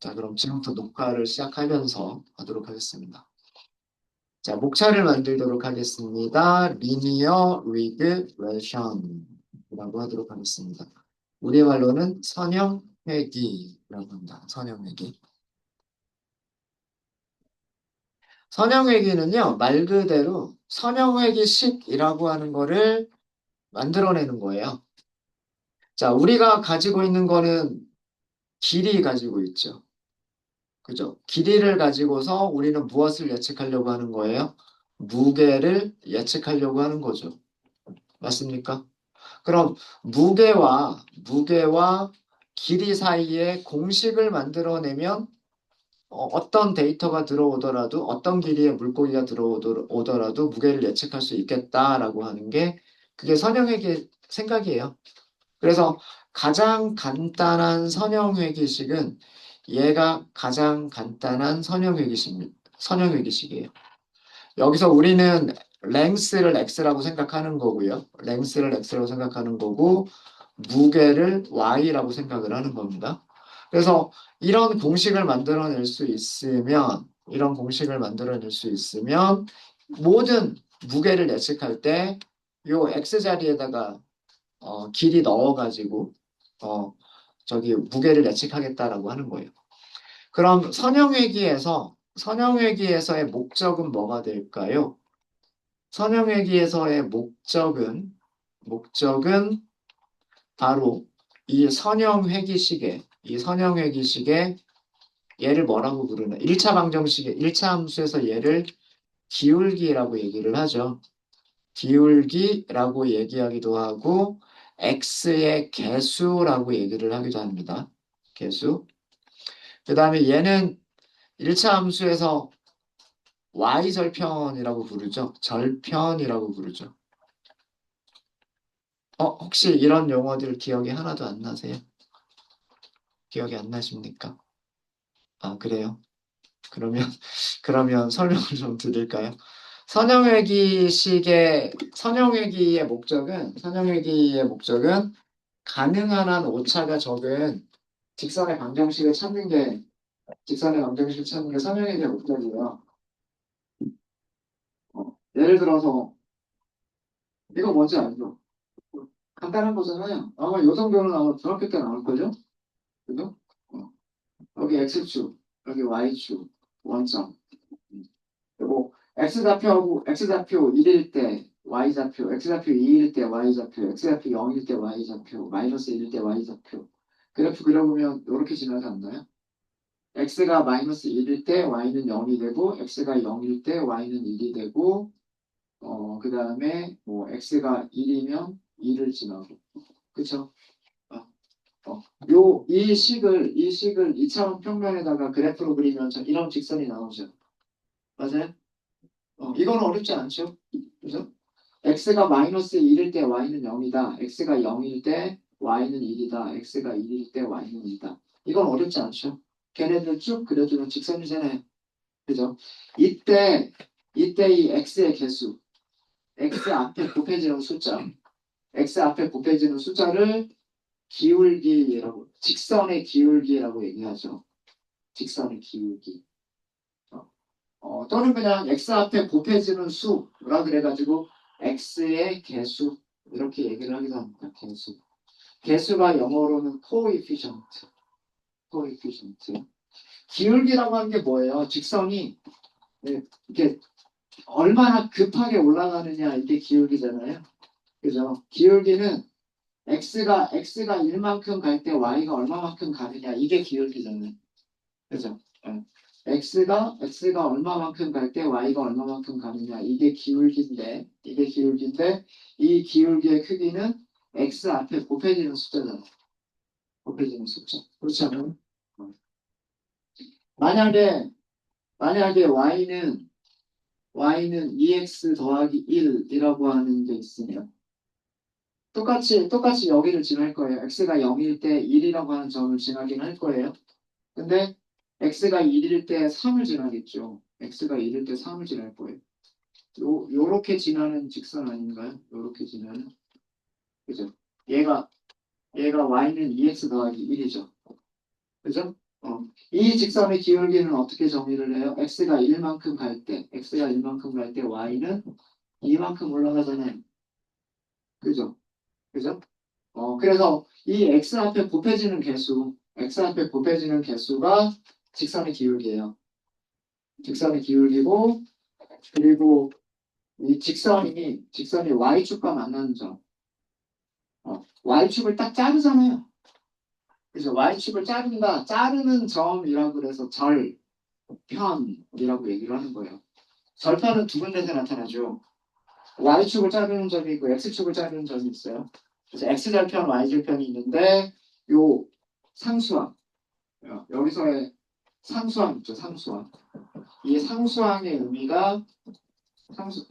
자, 그럼 지금부터 녹화를 시작하면서 하도록 하겠습니다. 자, 목차를 만들도록 하겠습니다. 리니어 리그레션이라고 하도록 하겠습니다. 우리말로는 선형회귀라고 합니다. 선형회귀. 선형회귀는요, 말 그대로 선형회귀식이라고 하는 거를 만들어내는 거예요. 자, 우리가 가지고 있는 거는 길이 가지고 있죠. 그죠? 길이를 가지고서 우리는 무엇을 예측하려고 하는 거예요? 무게를 예측하려고 하는 거죠. 맞습니까? 그럼 무게와 길이 사이에 공식을 만들어내면 어떤 데이터가 들어오더라도 어떤 길이의 물고기가 들어오더라도 무게를 예측할 수 있겠다라고 하는 게 그게 선형회계 생각이에요. 그래서 가장 간단한 선형회계식은 얘가 가장 간단한 선형회계식이에요. 여기서 우리는 랭스를 x라고 생각하는 거고요. 랭스를 x라고 생각하는 거고 무게를 y라고 생각을 하는 겁니다. 그래서 이런 공식을 만들어낼 수 있으면 모든 무게를 예측할 때 요 x 자리에다가 길이 넣어가지고 어, 저기 무게를 예측하겠다라고 하는 거예요. 그럼 선형회귀에서의 목적은 뭐가 될까요? 선형회귀에서의 목적은 바로 이 선형회귀식의 얘를 뭐라고 부르나? 1차 방정식의 1차 함수에서 얘를 기울기라고 얘기를 하죠. 기울기라고 얘기하기도 하고 x의 개수라고 얘기를 하기도 합니다. 개수. 그 다음에 얘는 1차 함수에서 y절편이라고 부르죠. 절편이라고 부르죠. 혹시 이런 용어들 기억이 하나도 안 나세요? 기억이 안 나십니까? 아, 그래요? 그러면, 그러면 설명을 좀 드릴까요? 선형회귀의 목적은 가능한 한 오차가 적은 직선의 방정식을 찾는 게 선형회귀의 목적이에요. 예를 들어서, 이거 뭔지 알죠? 간단한 거잖아요. 아마 요 정도는 아마 중학교 때 나올걸요? 그죠? 어, 여기 X축, 여기 Y축, 원점. 그리고 X좌표 1일 때 Y좌표, X좌표 2일 때 Y좌표, X좌표 0일 때 Y좌표, 마이너스 1일 때 Y좌표. 그래프 그려보면 이렇게 지나지 않나요? X가 마이너스 1일 때 Y는 0이 되고, X가 0일 때 Y는 1이 되고, 그 다음에 뭐 X가 1이면 2를 지나고. 그쵸? 어, 이 식을 2차원 평면에다가 그래프로 그리면 이런 직선이 나오죠. 맞아요? 이건 어렵지 않죠? 그죠? x가 마이너스 1일 때 y는 0이다. x가 0일 때 y는 1이다. x가 1일 때 y는 2다. 이건 어렵지 않죠? 걔네들 쭉 그려주면 직선이잖아요. 그죠? 이때, 이때 이 x의 개수, x 앞에 곱해지는 숫자를 직선의 기울기라고 얘기하죠. 직선의 기울기. 또는 그냥 x 앞에 곱해지는 수라 그래가지고 x의 개수 이렇게 얘기를 하기도 합니다. 개수. 개수가 영어로는 coefficient. 기울기라고 하는 게 뭐예요? 직선이 이렇게 얼마나 급하게 올라가느냐 이게 기울기잖아요. 그죠? 기울기는 x가 1만큼 갈 때 y가 얼마만큼 가느냐 이게 기울기잖아요. 그죠? 예. x가 얼마만큼 갈 때 y가 얼마만큼 가느냐 이게 기울기인데 이 기울기의 크기는 x 앞에 곱해지는 숫자잖아. 곱해지는 숫자. 그렇지 않아요? 어. 만약에 y는 2x 더하기 1이라고 하는 게 있으면 똑같이 여기를 지날 거예요. x가 0일 때 1이라고 하는 점을 지나긴 할 거예요. 근데 x가 1일 때 3을 지나겠죠. x가 1일 때 3을 지날 거예요. 요렇게 지나는 직선 아닌가요? 요렇게 지나는. 그죠? 얘가 y는 2x 더하기 1이죠. 그죠? 이 직선의 기울기는 어떻게 정의를 해요? x가 1만큼 갈 때, y는 이만큼 올라가잖아요. 그죠? 그죠? 그래서 이 x 앞에 곱해지는 개수가 직선의 기울기예요. 직선의 기울기고, 그리고 이 직선이 y축과 만나는 점. y축을 딱 자르잖아요. 그래서 y축을 자르는 점이라고 그래서 절편이라고 얘기를 하는 거예요. 절편은 두 군데서 나타나죠. y축을 자르는 점이 있고 x축을 자르는 점이 있어요. 그래서 x절편, y절편이 있는데 요 상수항, 여기서의 상수항 있죠, 상수항. 이 상수항의 의미가 상수,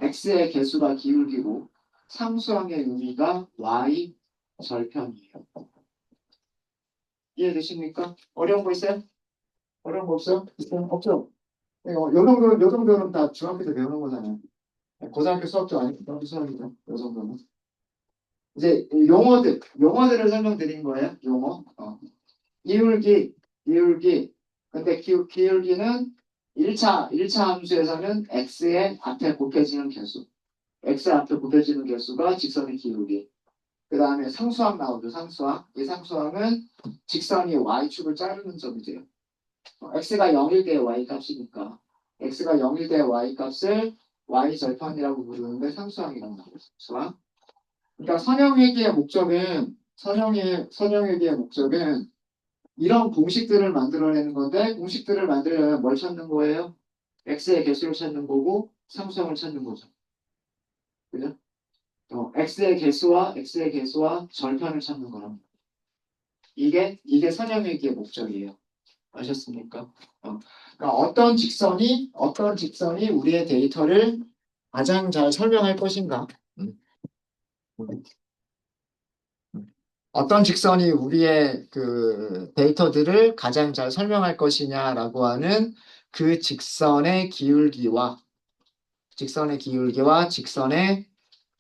x의 개수가 기울기고 상수항의 의미가 y 절편이에요. 이해되십니까? 어려운 거 있어요? 어려운 거 없어요? 있어요? 없죠? 요 정도는 다 중학교 때 배우는 거잖아요. 고등학교 수업도 아니고 중학교 수업이죠. 요 정도는. 이제 용어들을 설명드린 거예요. 용어. 기울기. 근데 기울기는 1차 함수에서는 x의 앞에 곱해지는 개수. x 앞에 곱해지는 개수가 직선의 기울기. 그 다음에 상수항 나오죠. 상수항. 이 상수항은 직선이 y축을 자르는 점이 돼요. x가 0일 때의 y 값이니까 x가 0일 때의 y 값을 y 절편이라고 부르는데 상수항이라고 나와요. 상수항. 그러니까 선형회계의 목적은 이런 공식들을 만들어내는 건데 공식들을 만들려면 뭘 찾는 거예요? x의 개수를 찾는 거고 상수항을 찾는 거죠. 그죠? x의 개수와 절편을 찾는 거랍니다. 이게 선형회계의 목적이에요. 아셨습니까? 그러니까 어떤 직선이 우리의 데이터를 가장 잘 설명할 것인가? 음. 어떤 직선이 우리의 그 데이터들을 가장 잘 설명할 것이냐라고 하는 그 직선의 기울기와 직선의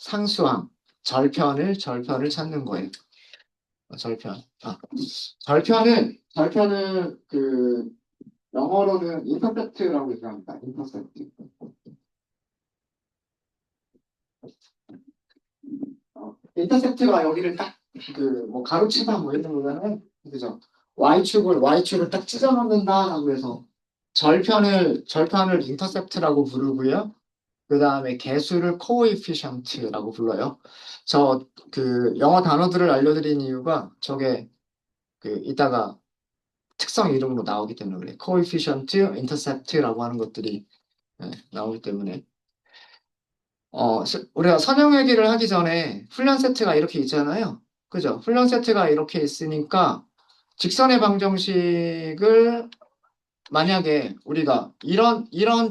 상수항, 절편을 찾는 거예요. 절편. 절편은 그 영어로는 인터셉트라고 얘기합니다. 인터셉트. 인터셉트가 여기를 딱 그 뭐 가로치다 뭐 이런 거잖아요. 그죠? y축을 딱 찢어 놓는다라고 해서 절편을 인터셉트라고 부르고요. 그 다음에 개수를 코에피션트라고 불러요. 저 그 영어 단어들을 알려드린 이유가 저게 그 이따가 특성 이름으로 나오기 때문에 그래. 코에피션트, 인터셉트라고 하는 것들이 나오기 때문에 우리가 선형 얘기를 하기 전에 훈련 세트가 이렇게 있잖아요. 그죠? 훈련 세트가 이렇게 있으니까 직선의 방정식을 만약에 우리가 이런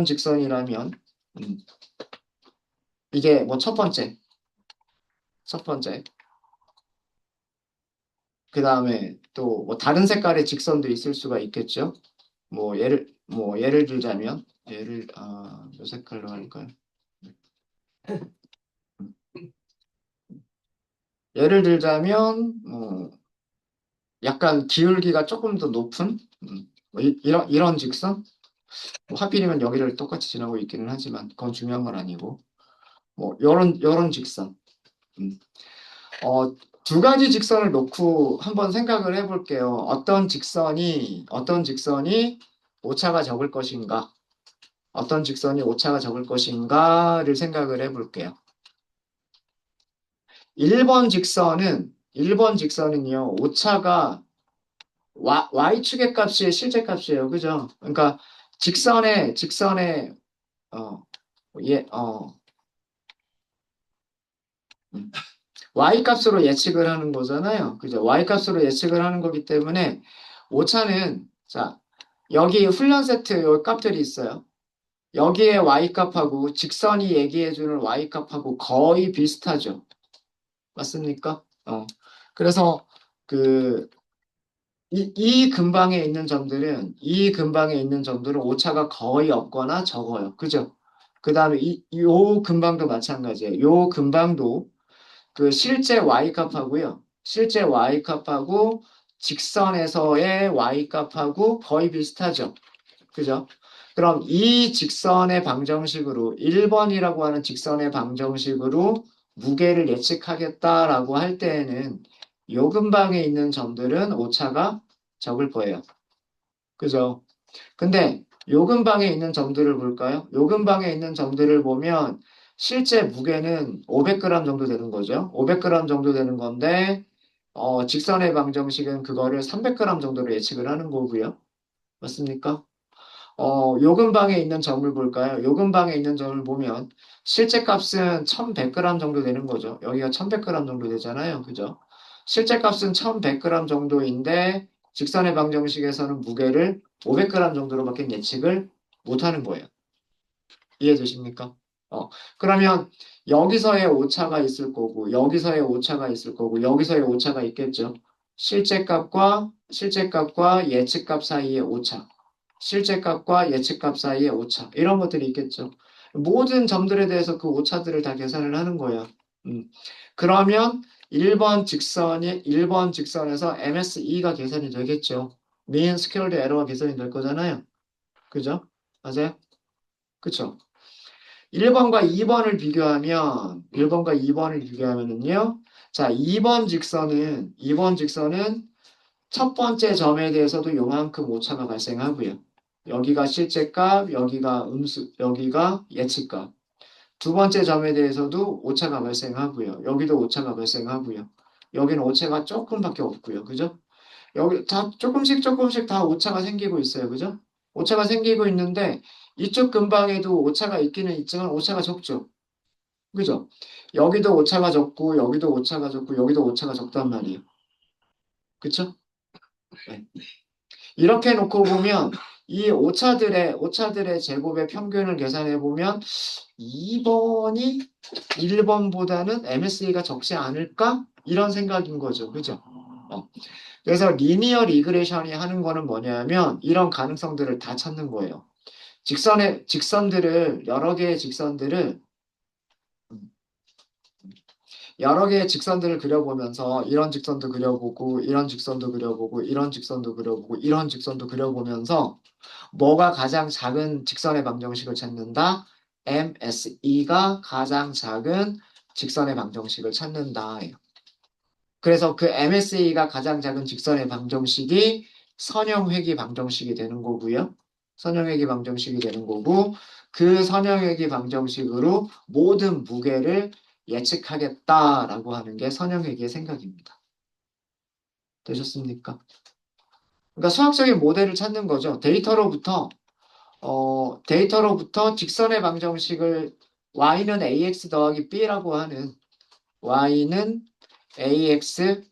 직선이라면 음, 이게 뭐 첫 번째 그 다음에 또 뭐 다른 색깔의 직선도 있을 수가 있겠죠. 뭐 예를 들자면 몇 색깔로 할까요? 예를 들자면 약간 기울기가 조금 더 높은 뭐 이런 직선 뭐 하필이면 여기를 똑같이 지나고 있기는 하지만 그건 중요한 건 아니고 뭐 요런 직선 음. 두 가지 직선을 놓고 한번 생각을 해볼게요. 어떤 직선이 오차가 적을 것인가? 어떤 직선이 오차가 적을 것인가를 생각을 해볼게요. 1번 직선은요, 오차가 y축의 값이 실제 값이에요. 그죠? 그러니까 직선의, 어, 예, 음, y값으로 예측을 하는 거잖아요. 그죠? y값으로 예측을 하는 거기 때문에 오차는, 자, 여기 훈련 세트 요 값들이 있어요. 여기에 y값하고 직선이 얘기해주는 y값하고 거의 비슷하죠. 맞습니까? 그래서 그 이 근방에 있는 점들은 오차가 거의 없거나 적어요. 그죠? 그 다음에 요 근방도 마찬가지예요. 요 근방도 그 실제 y 값하고요. 실제 y값하고 직선에서의 y값하고 거의 비슷하죠. 그죠? 그럼 이 직선의 방정식으로 1번이라고 하는 직선의 방정식으로 무게를 예측하겠다라고 할 때에는 요 근방에 있는 점들은 오차가 적을 거예요. 그죠? 근데 요 근방에 있는 점들을 볼까요? 요 근방에 있는 점들을 보면 실제 무게는 500g 정도 되는 거죠. 500g 정도 되는 건데 직선의 방정식은 그거를 300g 정도로 예측을 하는 거고요. 맞습니까? 요 근방에 있는 점을 볼까요? 요 근방에 있는 점을 보면 실제 값은 1100g 정도 되는 거죠. 여기가 1100g 정도 되잖아요. 그죠? 실제 값은 1100g 정도인데 직선의 방정식에서는 무게를 500g 정도로밖에 예측을 못 하는 거예요. 이해되십니까? 그러면 여기서의 오차가 있을 거고, 여기서의 오차가 있을 거고, 여기서의 오차가 있겠죠. 실제 값과 예측값 사이의 오차. 실제 값과 예측값 사이의 오차. 이런 것들이 있겠죠. 모든 점들에 대해서 그 오차들을 다 계산을 하는 거예요. 그러면 1번 직선에서 MSE가 계산이 되겠죠. mean squared error가 계산이 될 거잖아요. 그죠? 맞아요? 그쵸? 1번과 2번을 비교하면은요. 자, 2번 직선은 첫 번째 점에 대해서도 요만큼 오차가 발생하고요. 여기가 실제값, 여기가 예측값. 두 번째 점에 대해서도 오차가 발생하고요. 여기도 오차가 발생하고요. 여기는 오차가 조금밖에 없고요. 그죠? 여기 다 조금씩 다 오차가 생기고 있어요. 그죠? 오차가 생기고 있는데 이쪽 근방에도 오차가 있기는 있지만 오차가 적죠. 그죠? 여기도 오차가 적고 여기도 오차가 적고 여기도 오차가 적단 말이에요. 그쵸? 네. 이렇게 놓고 보면 이 오차들의 제곱의 평균을 계산해 보면 2번이 1번보다는 MSE가 적지 않을까? 이런 생각인 거죠. 그죠? 어. 그래서 리니어 리그레션이 하는 거는 뭐냐면 이런 가능성들을 다 찾는 거예요. 여러 개의 직선들을 그려보면서 이런 직선도 그려보고 이런 직선도 그려보고 이런 직선도 그려보고 이런 직선도 그려보면서 뭐가 가장 작은 직선의 방정식을 찾는다? MSE가 가장 작은 직선의 방정식을 찾는다. 그래서 그 MSE가 가장 작은 직선의 방정식이 선형회귀 방정식이 되는 거고요. 선형회귀 방정식이 되는 거고 그 선형회귀 방정식으로 모든 무게를 예측하겠다라고 하는 게 선형회귀의 생각입니다. 되셨습니까? 그러니까 수학적인 모델을 찾는 거죠. 데이터로부터 직선의 방정식을 y는 ax 더하기 b라고 하는 y는 ax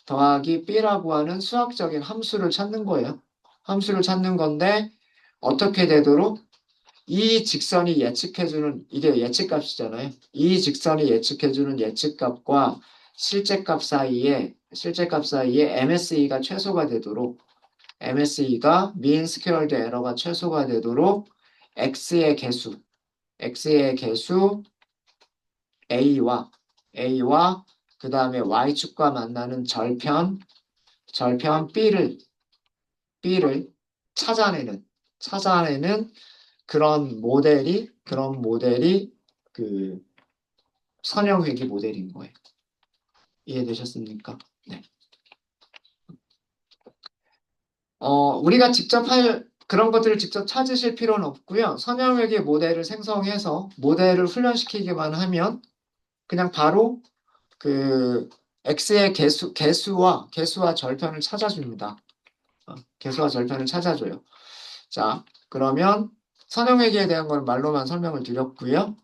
더하기 b라고 하는 수학적인 함수를 찾는 거예요. 함수를 찾는 건데 어떻게 되도록 이 직선이 예측해주는 이게 예측값이잖아요. 이 직선이 예측해주는 예측값과 실제값 사이에 MSE가 최소가 되도록 MSE가 mean squared error가 최소가 되도록 x의 개수 a와 그 다음에 y축과 만나는 절편 b를 찾아내는 그런 모델이 그 선형회귀 모델인 거예요. 이해되셨습니까? 네. 우리가 직접 그런 것들을 직접 찾으실 필요는 없고요. 선형회귀 모델을 생성해서 모델을 훈련시키기만 하면 그냥 바로 그 x의 개수와 절편을 찾아줍니다. 개수와 절편을 찾아줘요. 자, 그러면 선형회귀에 대한 건 말로만 설명을 드렸고요.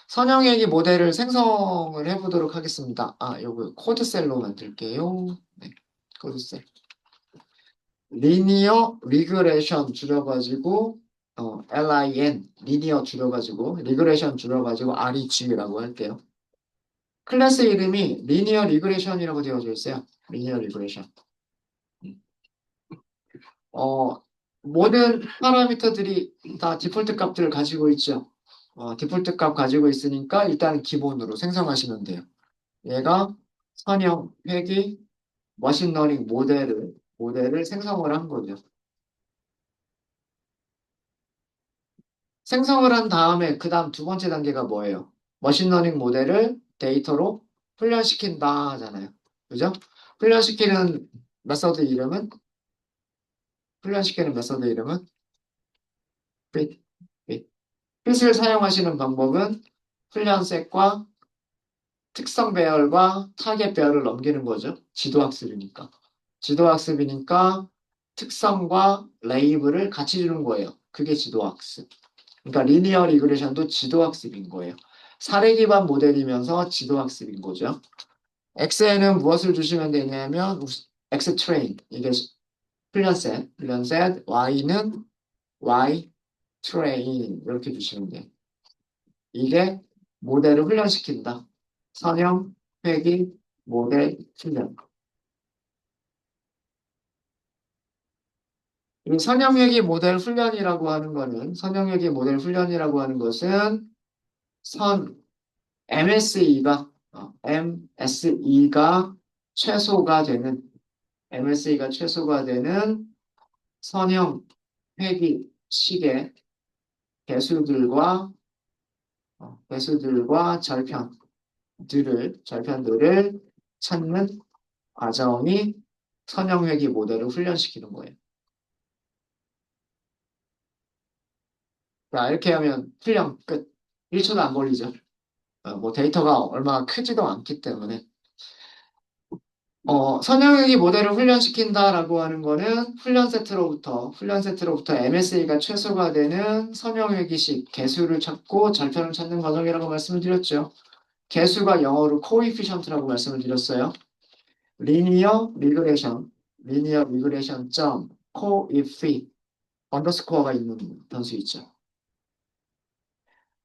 선형회귀 모델을 생성을 해보도록 하겠습니다. 요거 코드셀로 만들게요. 네, 코드셀. 리니어 리그레션 줄여가지고 리니어 줄여가지고 리그레션 줄여가지고 REG라고 할게요. 클래스 이름이 리니어 리그레션이라고 되어져 있어요. 리니어 리그레션. 어, 모든 파라미터들이 다 디폴트 값들을 가지고 있죠. 디폴트 값 가지고 있으니까 일단 기본으로 생성하시면 돼요. 얘가 선형 회귀 머신러닝 모델을 생성을 한 거죠. 생성을 한 다음에 그 다음 두 번째 단계가 뭐예요? 머신러닝 모델을 데이터로 훈련시킨다 하잖아요. 그죠? 훈련시키는 메서드 이름은 훈련시키는 메서드 이름은 fit. fit을 사용하시는 방법은 훈련셋과 특성 배열과 타겟 배열을 넘기는 거죠. 지도학습이니까. 지도학습이니까 특성과 레이블을 같이 주는 거예요. 그게 지도학습. 그러니까 리니어 리그레션도 지도학습인 거예요. 사례 기반 모델이면서 지도학습인 거죠. X에는 무엇을 주시면 되냐면 X 트레인 이게 훈련셋, Y는 Y 트레인 이렇게 주시면 돼요. 이게 모델을 훈련시킨다. 선형, 회귀, 모델, 훈련. 이 선형회귀 모델 훈련이라고 하는 거는 선형회귀 모델 훈련이라고 하는 것은 선 MSE가 최소가 되는 선형 회귀 식의 개수들과 절편들을 찾는 과정이 선형회귀 모델을 훈련시키는 거예요. 자, 이렇게 하면 훈련 끝. 1초도 안 걸리죠. 뭐 데이터가 얼마 크지도 않기 때문에. 선형회귀 모델을 훈련시킨다라고 하는 거는 훈련 세트로부터 MSA가 최소가 되는 선형회귀식 개수를 찾고 절편을 찾는 과정이라고 말씀을 드렸죠. 개수가 영어로 coefficient라고 말씀을 드렸어요. 리니어 리그레션 점 coef 언더스코어가 있는 변수 있죠.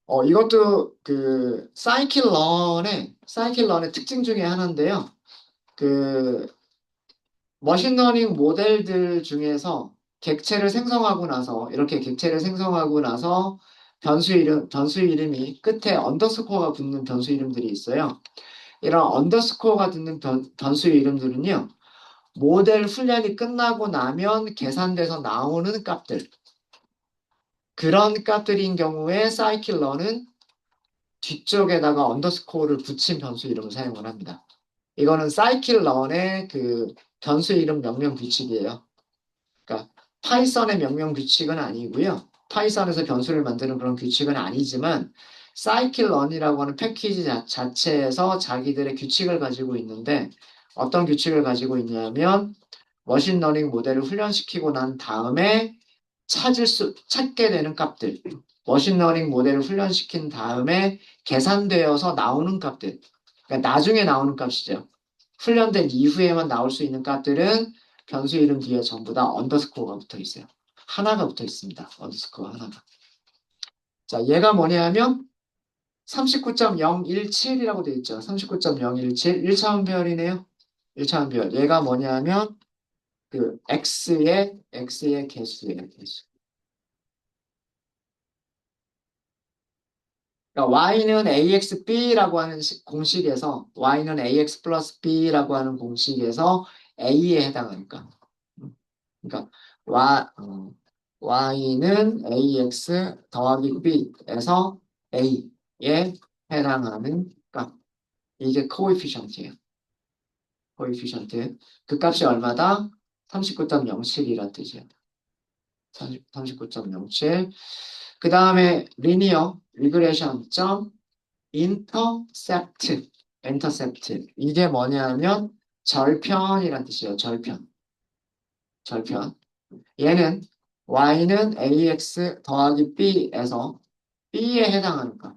이것도 그 사이클런의 특징 중에 하나인데요. 그 머신러닝 모델들 중에서 이렇게 객체를 생성하고 나서 변수 이름이 끝에 언더스코어가 붙는 변수 이름들이 있어요. 이런 언더스코어가 붙는 변수 이름들은요, 모델 훈련이 끝나고 나면 계산돼서 나오는 값들. 그런 값들인 경우에 사이클러는 뒤쪽에다가 언더스코어를 붙인 변수 이름을 사용을 합니다. 이거는 사이클런의 그 변수 이름 명령 규칙이에요. 그러니까 파이썬의 명령 규칙은 아니고요. 파이썬에서 변수를 만드는 그런 규칙은 아니지만 사이클런이라고 하는 패키지 자체에서 자기들의 규칙을 가지고 있는데 어떤 규칙을 가지고 있냐면 머신러닝 모델을 훈련시키고 난 다음에 찾게 되는 값들, 머신러닝 모델을 훈련시킨 다음에 계산되어서 나오는 값들, 그러니까 나중에 나오는 값이죠. 훈련된 이후에만 나올 수 있는 값들은 변수 이름 뒤에 전부 다 언더스코어가 붙어 있어요. 하나가 붙어 있습니다. 언더스코어 하나가. 자, 얘가 뭐냐면 39.017이라고 되어 있죠. 39.017, 1차원 배열이네요. 1차원 배열. 얘가 뭐냐면 그 X의 개수예요. 개수. 그러니까 Y는 AXB라고 하는 공식에서 Y는 AX 플러스 B라고 하는 공식에서 A에 해당하니까. 그러니까 Y는 AX 더하기 B에서 A에 해당하는 값. 이게 코에피션트예요. 코에피션트. 그 값이 얼마다? 39.07이란 뜻이에요. 39.07. 그 다음에 리니어 리그레션 점 인터셉트. 이게 뭐냐면 절편이란 뜻이에요. 절편. 얘는 y는 ax 더하기 b에서 b에 해당하는 값.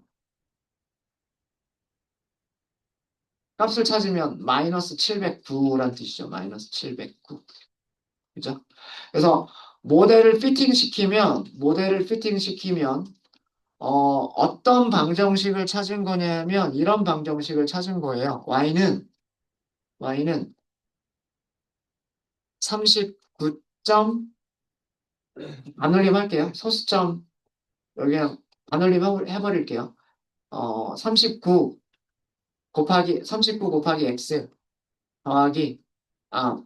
값을 찾으면 마이너스 709란 뜻이죠. 마이너스 709. 그죠? 그래서 모델을 피팅시키면 어떤 방정식을 찾은 거냐면 이런 방정식을 찾은 거예요. y는 39점 반올림 할게요. 소수점 여기 그냥 반올림 해버릴게요. 39 곱하기 x 더하기,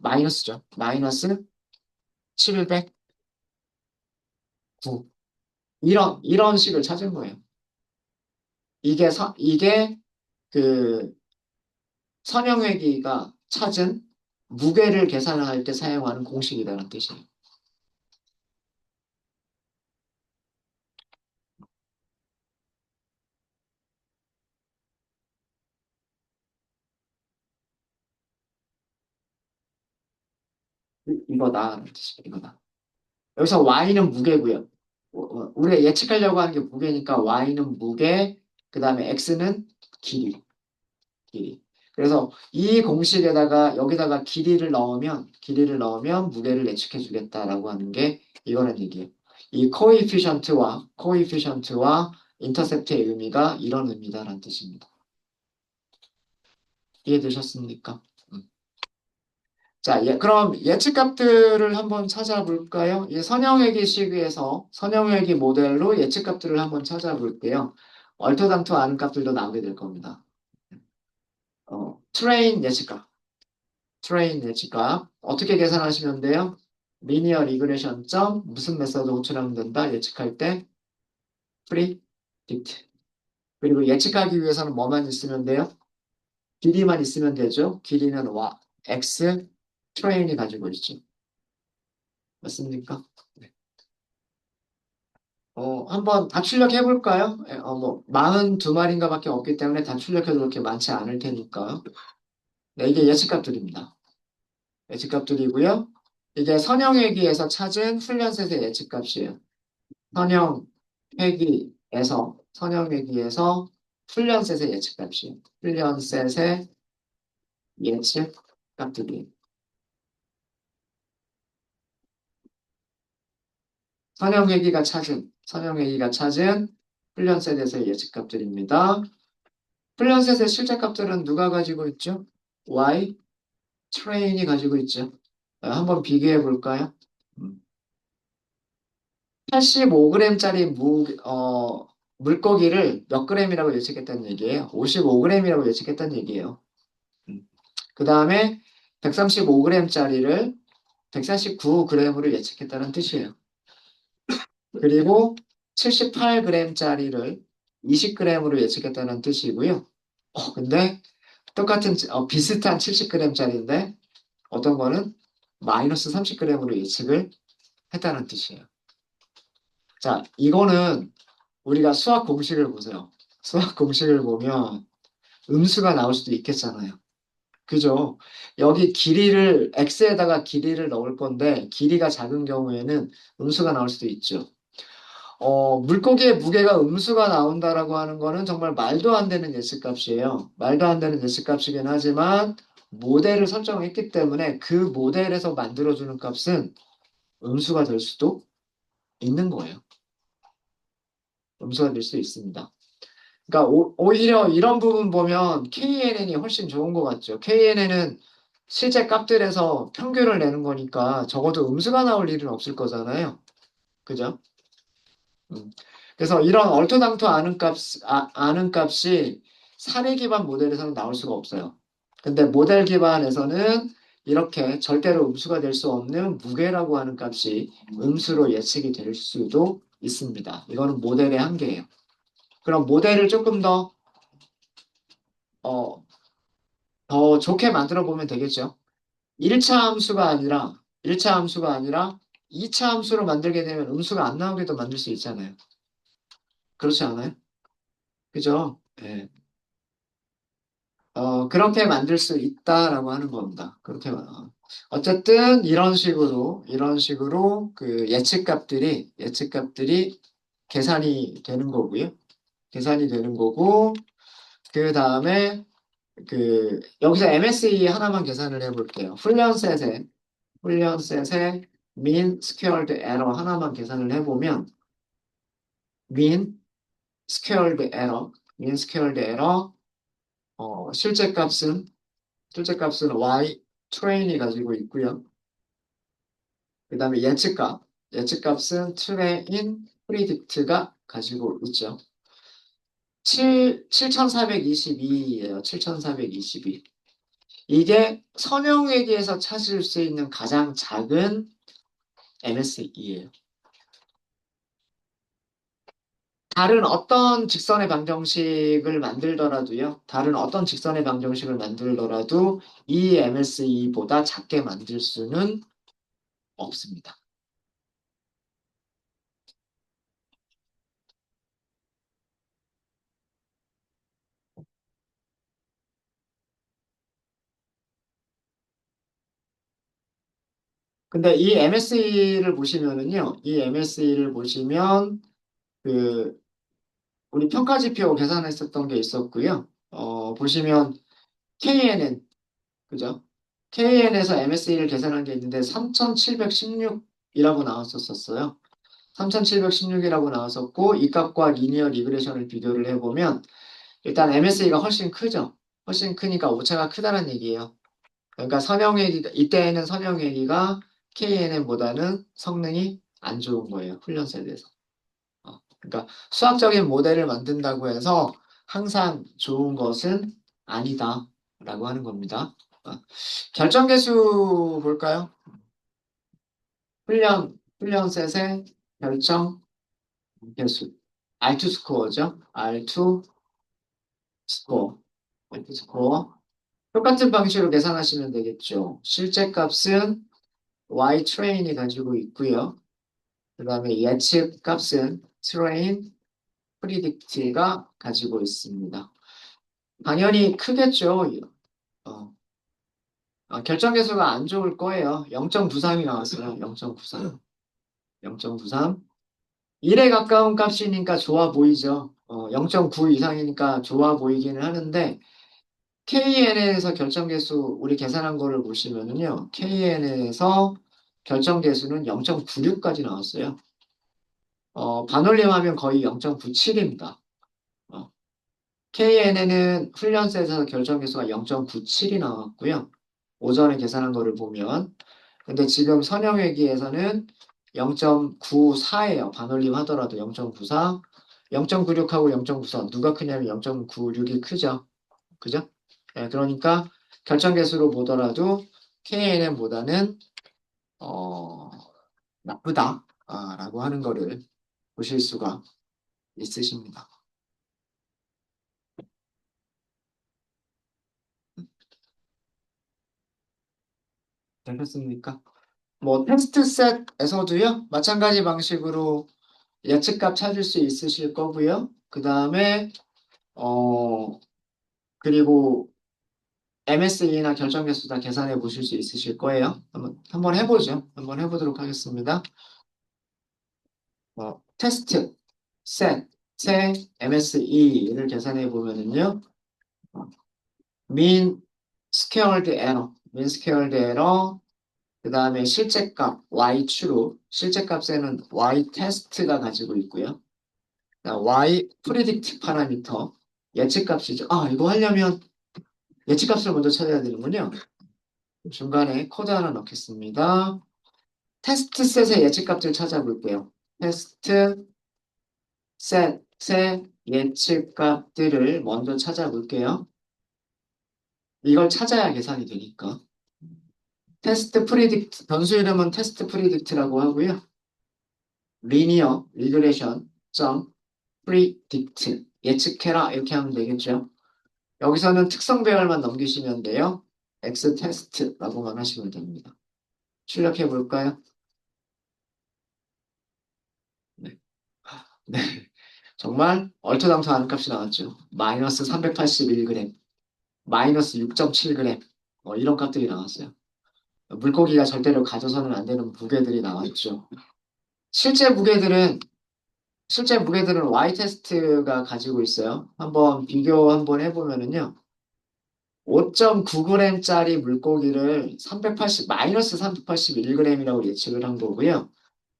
마이너스죠. 마이너스 1109. 이런 식을 찾은 거예요. 이게 그 선형회귀가 찾은 무게를 계산할 때 사용하는 공식이라는 뜻이에요. 이거다. 이거다. 여기서 y는 무게고요. 우리가 예측하려고 하는 게 무게니까 y는 무게, 그 다음에 x는 길이. 길이. 그래서 이 공식에다가 여기다가 길이를 넣으면 무게를 예측해 주겠다라고 하는 게 이거란 얘기예요. 이 코에피션트와 인터셉트의 의미가 이런 의미다라는 뜻입니다. 이해되셨습니까? 음. 자, 그럼 예측값들을 한번 찾아볼까요? 이 선형회귀 시그에서 선형회귀 모델로 예측값들을 한번 찾아볼게요. 얼토당토 않은 값들도 나오게 될 겁니다. 트레인 예측값. 트레인 예측값. 어떻게 계산하시면 돼요? 리니어 리그레션 점 무슨 메서드 호출하면 된다? 예측할 때 프리딕트. 그리고 예측하기 위해서는 뭐만 있으면 돼요? 길이만 있으면 되죠. 길이는 x 트레인이 가지고 있죠. 맞습니까? 네. 한번 다 출력해 볼까요? 42마리인가 밖에 없기 때문에 다 출력해도 그렇게 많지 않을 테니까. 네, 이게 예측값들입니다. 예측값들이고요. 이게 선형회귀에서 찾은 훈련셋의 예측값이에요. 선형회귀에서 훈련셋의 예측값이에요. 훈련셋의 예측값들이. 선형회귀가 찾은 훈련셋에서의 예측값들입니다. 훈련셋의 실제값들은 누가 가지고 있죠? Y 트레인이 가지고 있죠. 한번 비교해 볼까요? 85g짜리 물고기를 몇 g이라고 예측했다는 얘기예요? 55g이라고 예측했다는 얘기예요. 그 다음에 135g짜리를 149g으로 예측했다는 뜻이에요. 그리고 78g짜리를 20g으로 예측했다는 뜻이고요. 근데 비슷한 70g짜리인데 어떤 거는 마이너스 30g으로 예측을 했다는 뜻이에요. 자, 이거는 우리가 수학 공식을 보세요. 수학 공식을 보면 음수가 나올 수도 있겠잖아요. 그죠? 여기 x에다가 길이를 넣을 건데, 길이가 작은 경우에는 음수가 나올 수도 있죠. 물고기의 무게가 음수가 나온다라고 하는 거는 정말 말도 안 되는 예측값이에요. 말도 안 되는 예측값이긴 하지만, 모델을 설정했기 때문에 그 모델에서 만들어주는 값은 음수가 될 수도 있는 거예요. 음수가 될 수 있습니다. 그러니까 오히려 이런 부분 보면 KNN이 훨씬 좋은 것 같죠. KNN은 실제 값들에서 평균을 내는 거니까 적어도 음수가 나올 일은 없을 거잖아요. 그죠? 음. 그래서 이런 얼토당토 아는 값이 사례 기반 모델에서는 나올 수가 없어요. 근데 모델 기반에서는 이렇게 절대로 음수가 될 수 없는 무게라고 하는 값이 음수로 예측이 될 수도 있습니다. 이거는 모델의 한계예요. 그럼 모델을 조금 어, 더 좋게 만들어 보면 되겠죠. 1차 함수가 아니라 2차 함수로 만들게 되면 음수가 안 나오게도 만들 수 있잖아요. 그렇지 않아요? 그죠? 예. 그렇게 만들 수 있다라고 하는 겁니다. 어쨌든 이런 식으로 그 예측값들이 계산이 되는 거고요. 계산이 되는 거고, 그 다음에 여기서 MSE 하나만 계산을 해볼게요. 훈련셋의 mean squared error 하나만 계산을 해보면 mean mean squared error 실제 값은 y train이 가지고 있고요. 그 다음에 예측값은 train predict가 가지고 있죠. 7422예요. 7422. 이게 선형회계에서 찾을 수 있는 가장 작은 MSE예요. 다른 어떤 직선의 방정식을 만들더라도요, 다른 어떤 직선의 방정식을 만들더라도 이 MSE보다 작게 만들 수는 없습니다. 근데 이 MSE를 보시면은요, 이 MSE를 보시면 그 우리 평가지표 계산했었던 게 있었고요. 보시면 KNN, 그죠? KN에서 MSE를 계산한 게 있는데 3716이라고 나왔었어요. 3716이라고 나왔었고 이 값과 리니어 리그레션을 비교를 해보면 일단 MSE가 훨씬 크죠. 훨씬 크니까 오차가 크다는 얘기예요. 그러니까 선형회기 이때에는 선형회기가 KNN보다는 성능이 안 좋은 거예요. 훈련 세대에서. 그러니까 수학적인 모델을 만든다고 해서 항상 좋은 것은 아니다라고 하는 겁니다. 어, 결정계수 볼까요? 훈련셋의 결정계수. R2 스코어죠. R2 스코어. R2 스코어. 똑같은 방식으로 계산하시면 되겠죠. 실제 값은 Y 트레인이 가지고 있고요. 그 다음에 예측 값은 트레인 프리딕트가 가지고 있습니다. 당연히 크겠죠. 어, 결정계수가 안 좋을 거예요. 0.93이 나왔어요. 0.93. 0.93. 1에 가까운 값이니까 좋아 보이죠. 0.9 이상이니까 좋아 보이기는 하는데 KN에서 결정계수 우리 계산한 거를 보시면은요. KN에서 결정계수는 0.96까지 나왔어요. 반올림하면 거의 0.97입니다. KN에는 훈련소에서 결정계수가 0.97이 나왔고요. 오전에 계산한 거를 보면. 근데 지금 선형회기에서는 0.94예요. 반올림 하더라도 0.94. 0.96하고 0.94. 누가 크냐면 0.96이 크죠. 그죠? 네, 그러니까 결정계수로 보더라도 KNN보다는 나쁘다. 라고 하는 거를 보실 수가 있으십니다. 되셨습니까? 뭐 테스트 셋에서도요. 마찬가지 방식으로 예측값 찾을 수 있으실 거고요. 그 다음에 그리고 MSE나 결정계수 다 계산해 보실 수 있으실 거예요. 한번 해보죠. 한번 해보도록 하겠습니다. 테스트 셋의 MSE를 계산해 보면은요. mean squared error, mean squared error, 그 다음에 실제값 y-추로, 실제값에는 y-테스트가 가지고 있고요. y predict 파라미터, 예측값이죠. 이거 하려면 예측값을 먼저 찾아야 되는군요. 중간에 코드 하나 넣겠습니다. 테스트 셋의 예측값을 찾아볼게요. 테스트 셋의 예측값들을 먼저 찾아볼게요. 이걸 찾아야 계산이 되니까. 테스트 프리딕트, 변수 이름은 테스트 프리딕트라고 하고요. 리니어 리그레션 점 프리딕트 예측해라 이렇게 하면 되겠죠. 여기서는 특성 배열만 넘기시면 돼요. X 테스트라고만 하시면 됩니다. 출력해 볼까요? 네. 네. 정말 얼토당토하는 값이 나왔죠. 마이너스 381g, 마이너스 6.7g 이런 값들이 나왔어요. 물고기가 절대로 가져서는 안 되는 무게들이 나왔죠. 실제 무게들은 실제 무게들은 Y 테스트가 가지고 있어요. 한번 비교 한번 해보면은요. 5.9g짜리 물고기를 마이너스 381g이라고 예측을 한 거고요.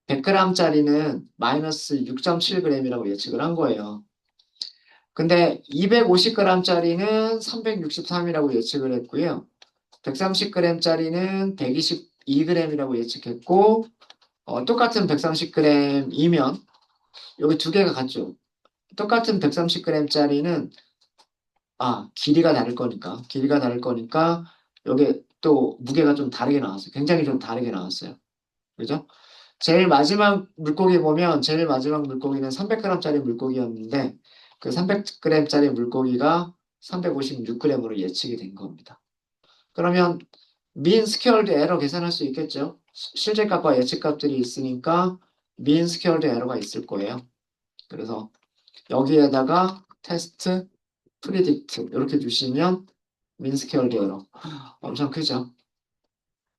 100g짜리는 마이너스 6.7g이라고 예측을 한 거예요. 근데 250g짜리는 363이라고 예측을 했고요. 130g짜리는 122g이라고 예측했고, 똑같은 130g이면 여기 두 개가 같죠. 똑같은 130g짜리는 길이가 다를 거니까 여기 또 무게가 좀 다르게 나왔어요. 굉장히 좀 다르게 나왔어요. 그죠? 제일 마지막 물고기 보면 제일 마지막 물고기는 300g짜리 물고기였는데 그 300g짜리 물고기가 356g으로 예측이 된 겁니다. 그러면 민 스퀘어드 에러 계산할 수 있겠죠? 실제값과 예측값들이 있으니까 민 스퀘어드 에러가 있을 거예요. 그래서 여기에다가 테스트, 프리딕트 이렇게 주시면 민 스퀘어드 에러 엄청 크죠?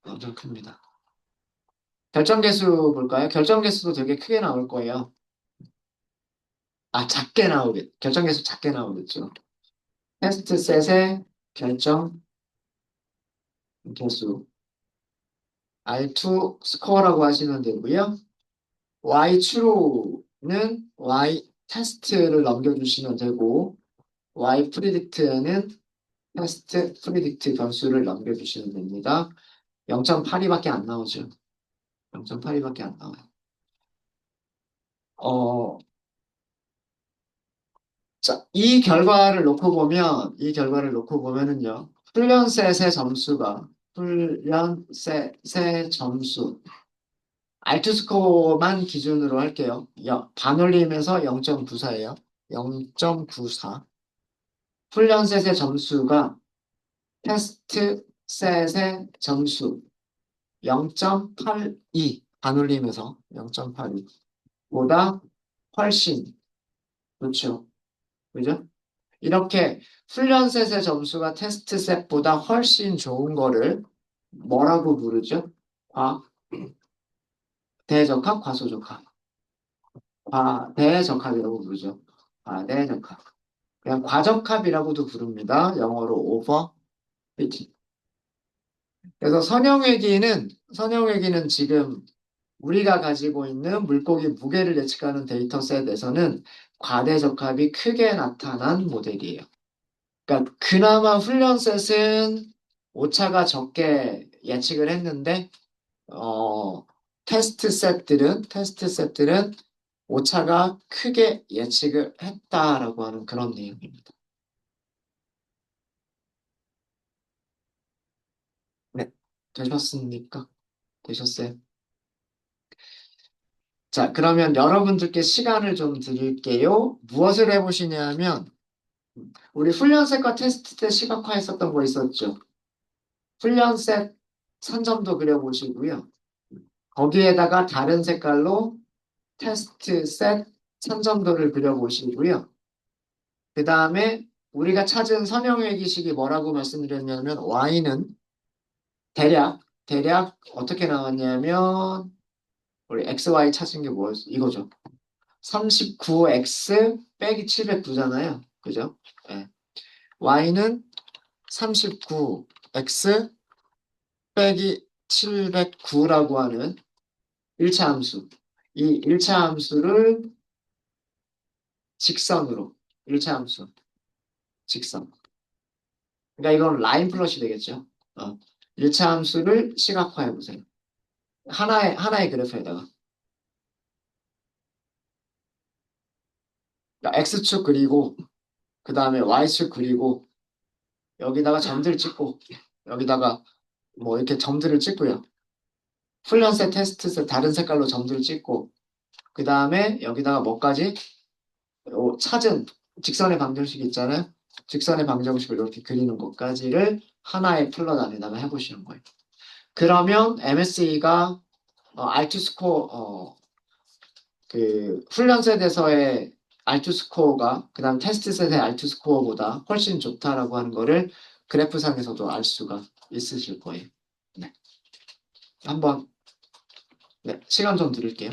엄청 큽니다. 결정계수 볼까요? 결정계수도 되게 크게 나올 거예요. 아, 작게 나오겠, 결정계수 작게 나오겠죠. 테스트 셋의 결정 개수. R2 스코어라고 하시면 되고요. Y true는 Y 테스트를 넘겨주시면 되고, Y predict는 테스트 프리딕트 변수를 넘겨주시면 됩니다. 0.82밖에 안 나오죠. 0.82밖에 안 나와요. 어, 자, 이 결과를 놓고 보면은요, 훈련셋의 점수가, 훈련셋의 점수, 알트스코어만 기준으로 할게요. 반올림에서 0.94예요. 0.94. 훈련셋의 점수가 테스트 셋의 점수 0.82. 반올림에서 0.82. 보다 훨씬, 그렇죠. 그죠? 이렇게 훈련셋의 점수가 테스트 셋보다 훨씬 좋은 거를 뭐라고 부르죠? 대적합, 과소적합. 대적합이라고 부르죠. 대적합. 그냥 과적합이라고도 부릅니다. 영어로 overfitting. 그래서 선형회기는 지금 우리가 가지고 있는 물고기 무게를 예측하는 데이터셋에서는 과대적합이 크게 나타난 모델이에요. 그러니까 그나마 훈련셋은 오차가 적게 예측을 했는데 테스트 셋들은 오차가 크게 예측을 했다라고 하는 그런 내용입니다. 네, 되셨습니까? 되셨어요? 자, 그러면 여러분들께 시간을 좀 드릴게요. 무엇을 해보시냐면 우리 훈련셋과 테스트 때 시각화했었던 거 있었죠? 훈련셋 선점도 그려보시고요. 거기에다가 다른 색깔로 테스트 셋 선점도를 그려보시고요. 그 다음에 우리가 찾은 선형회기식이 뭐라고 말씀드렸냐면 y는 대략 어떻게 나왔냐면 우리 xy 찾은 게 뭐였어? 이거죠. 39x 빼기 709잖아요. 그죠? 예. y는 39x 빼기 709라고 하는 1차 함수. 이 1차 함수를 직선으로 1차 함수 직선. 그러니까 이건 라인 플롯이 되겠죠. 1차 함수를 시각화해 보세요. 하나의 그래프에다가 그러니까 x축 그리고 그 다음에 y축 그리고 여기다가 점들 찍고 여기다가 뭐 이렇게 점들을 찍고요. 훈련세 테스트세 다른 색깔로 점들을 찍고 그 다음에 여기다가 뭐까지 찾은 직선의 방정식 있잖아요. 직선의 방정식을 이렇게 그리는 것까지를 하나의 플롯 안에다가 해보시는 거예요. 그러면 MSE가 R2 스코어 그 훈련셋에서의 R2 스코어가 그다음 테스트셋의 R2 스코어보다 훨씬 좋다라고 하는 거를 그래프상에서도 알 수가 있으실 거예요. 네. 한번 네, 시간 좀 드릴게요.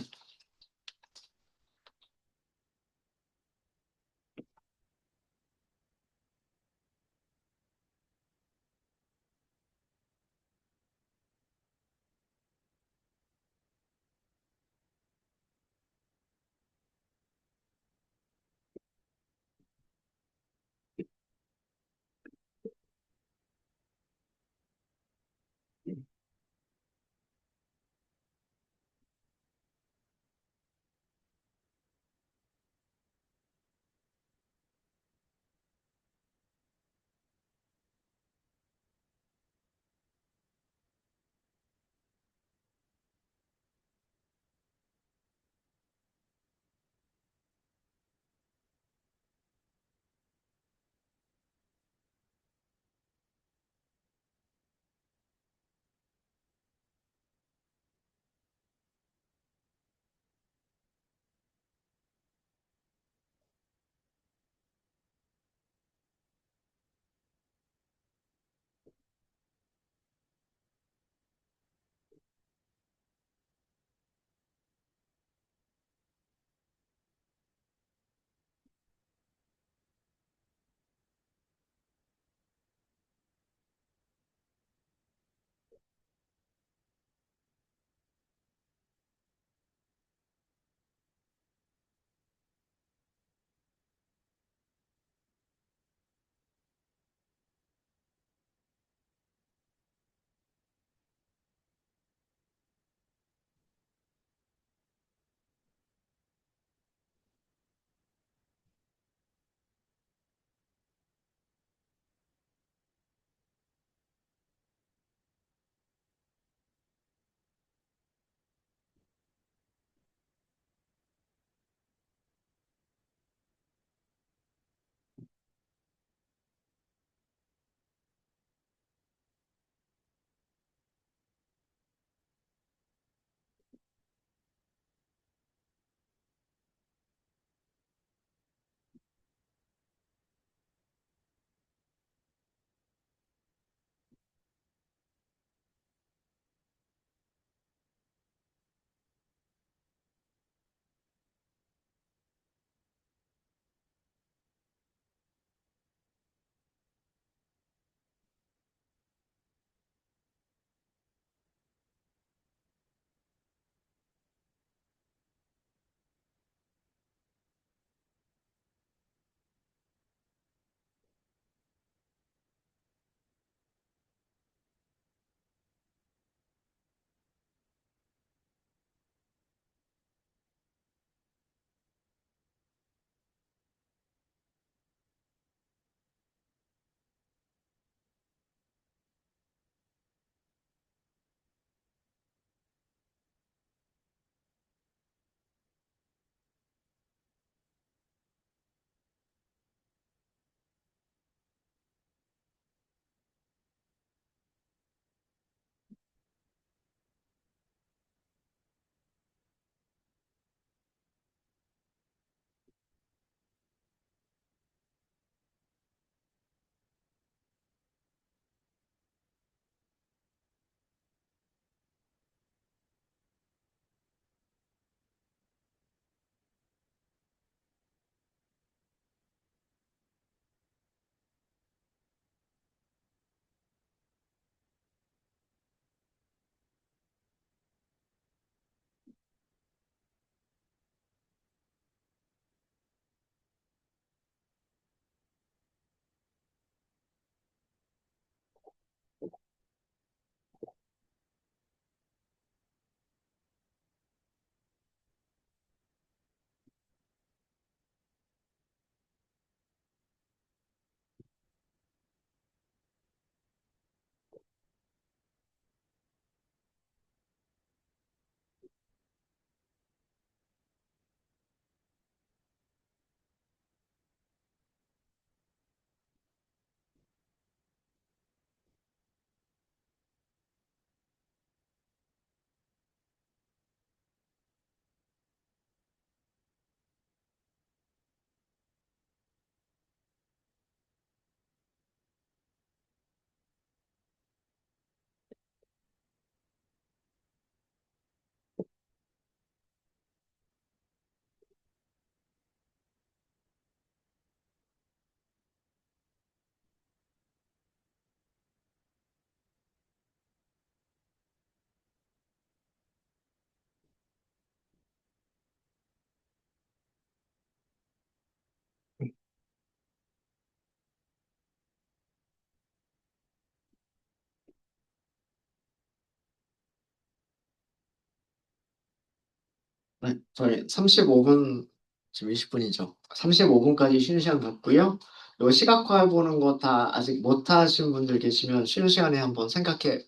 네, 저희 35분, 지금 20분이죠. 35분까지 쉬는 시간 갖고요. 요 시각화해 보는 거 다 아직 못 하신 분들 계시면 쉬는 시간에 한번 생각해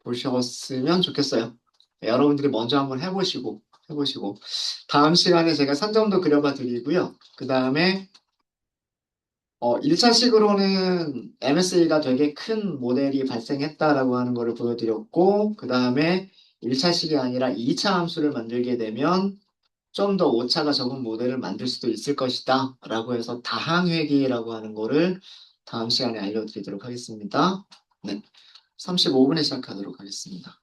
보셨으면 좋겠어요. 네, 여러분들이 먼저 한번 해보시고. 다음 시간에 제가 산점도 그려봐 드리고요. 그 다음에 1차식으로는 MSA가 되게 큰 모델이 발생했다라고 하는 거를 보여드렸고, 그 다음에 1차식이 아니라 2차 함수를 만들게 되면 좀 더 오차가 적은 모델을 만들 수도 있을 것이다. 라고 해서 다항회계라고 하는 거를 다음 시간에 알려드리도록 하겠습니다. 네. 35분에 시작하도록 하겠습니다.